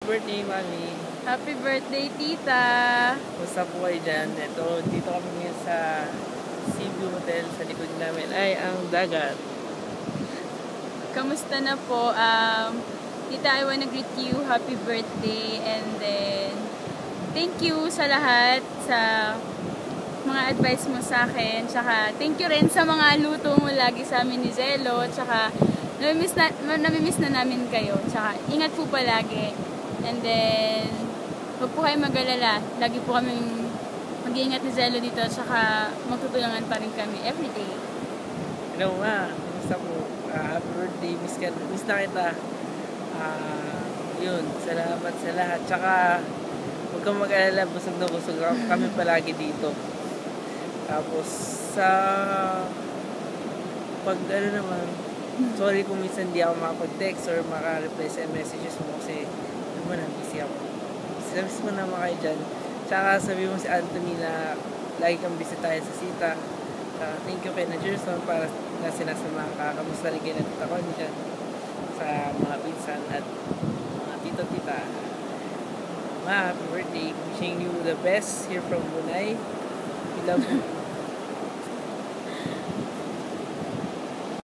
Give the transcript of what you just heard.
birthday, Mami. Happy birthday, Tita. Kumusta po kayo dyan? Ito, dito kami ngayon sa Seaview Hotel. Sa likod namin ay ang dagat. Kamusta na po? Tita, I wanna greet you. Happy birthday. And then, thank you sa lahat, sa mga advice mo sa akin. Tsaka, thank you rin sa mga luto mo lagi sa amin ni Zelo. Tsaka, namimiss na namin kayo. Tsaka, ingat po palagi. And then, huwag po kayo mag-alala. Lagi po kaming mag-iingat ni Zelo dito. Tsaka, magtutulungan pa rin kami everyday. Hello nga. Kumusta po? Happy birthday. Miss na kita. Yun. Salamat sa lahat. Tsaka, huwag kang mag-alala. Busog na busog kami palagi dito. Tapos, naman, sorry kung minsan di ako makapag-text or maka-reply sa messages mo kasi naman, busy ako. Miss mo naman kayo dyan. Tsaka sabi mo si Anthony na lagi kang busy tayo sa sita. Thank you kay na Gerson para na sinasama ka. Kamusta rin kayo natita ko dyan sa mga pinsan at mga tito-tita. Happy birthday. Wishing you the best here from Bunay. We love you.